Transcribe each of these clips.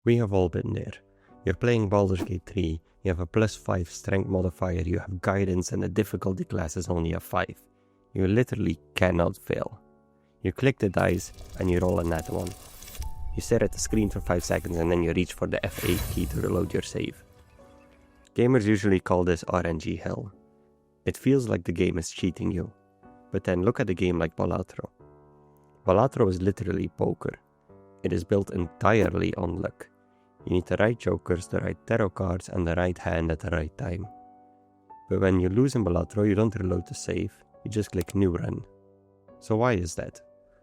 We have all been there. You're playing Baldur's Gate 3, you have a +5 strength modifier, you have guidance and the difficulty class is only a 5. You literally cannot fail. You click the dice and you roll a nat 1. You stare at the screen for 5 seconds and then you reach for the F8 key to reload your save. Gamers usually call this RNG hell. It feels like the game is cheating you. But then look at a game like Balatro. Balatro is literally poker. It is built entirely on luck. You need the right jokers, the right tarot cards, and the right hand at the right time. But when you lose in Balatro, you don't reload the save, you just click New Run. So why is that?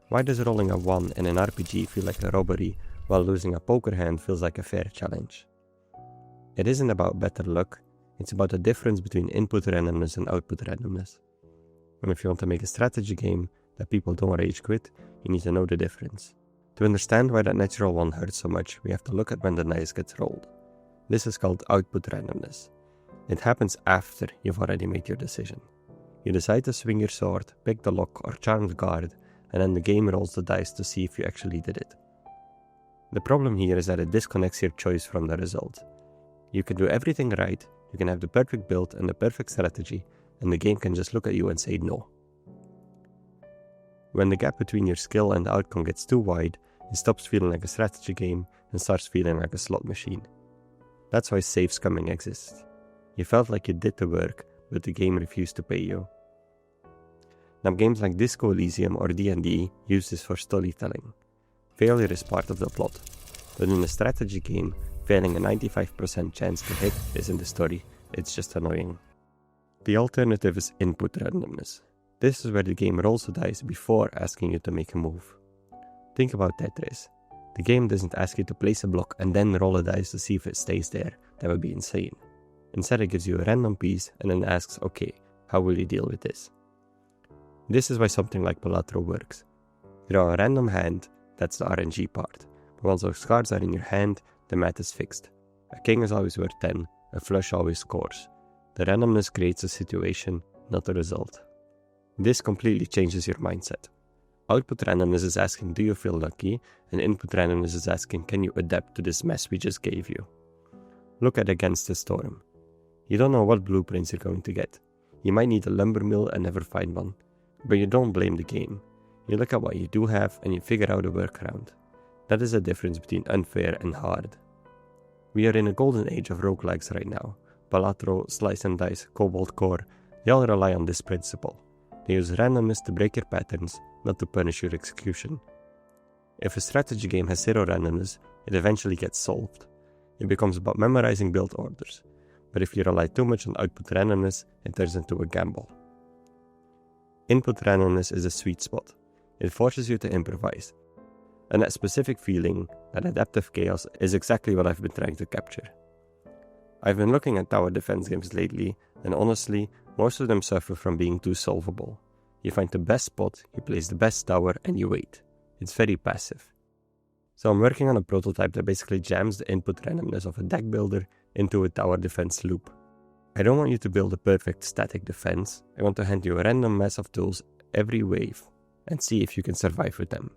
Why does rolling a 1 in an RPG feel like a robbery, while losing a poker hand feels like a fair challenge? It isn't about better luck, it's about the difference between input randomness and output randomness. And if you want to make a strategy game that people don't rage quit, you need to know the difference. To understand why that natural 1 hurts so much, we have to look at when the dice gets rolled. This is called output randomness. It happens after you've already made your decision. You decide to swing your sword, pick the lock or charmed guard, and then the game rolls the dice to see if you actually did it. The problem here is that it disconnects your choice from the result. You can do everything right, you can have the perfect build and the perfect strategy, and the game can just look at you and say no. When the gap between your skill and the outcome gets too wide, it stops feeling like a strategy game and starts feeling like a slot machine. That's why save scumming exists. You felt like you did the work, but the game refused to pay you. Now games like Disco Elysium or D&D use this for storytelling. Failure is part of the plot, but in a strategy game, failing a 95% chance to hit isn't the story, it's just annoying. The alternative is input randomness. This is where the game rolls the dice before asking you to make a move. Think about Tetris. The game doesn't ask you to place a block and then roll a dice to see if it stays there. That would be insane. Instead, it gives you a random piece and then asks, okay, how will you deal with this? This is why something like Balatro works. You draw a random hand, that's the RNG part. But once those cards are in your hand, the math is fixed. A king is always worth 10, a flush always scores. The randomness creates a situation, not a result. This completely changes your mindset. Output randomness is asking, do you feel lucky? And input randomness is asking, can you adapt to this mess we just gave you? Look at Against the Storm. You don't know what blueprints you're going to get. You might need a lumber mill and never find one. But you don't blame the game. You look at what you do have and you figure out a workaround. That is the difference between unfair and hard. We are in a golden age of roguelikes right now. Balatro, Slice and Dice, Cobalt Core, they all rely on this principle. They use randomness to break your patterns, not to punish your execution. If a strategy game has 0 randomness, it eventually gets solved. It becomes about memorizing build orders. But if you rely too much on output randomness, it turns into a gamble. Input randomness is a sweet spot. It forces you to improvise. And that specific feeling, that adaptive chaos, is exactly what I've been trying to capture. I've been looking at tower defense games lately, and honestly, most of them suffer from being too solvable. You find the best spot, you place the best tower, and you wait. It's very passive. So I'm working on a prototype that basically jams the input randomness of a deck builder into a tower defense loop. I don't want you to build a perfect static defense, I want to hand you a random mess of tools every wave, and see if you can survive with them.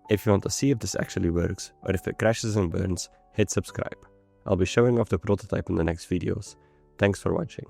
If you want to see if this actually works, or if it crashes and burns, hit subscribe. I'll be showing off the prototype in the next videos. Thanks for watching.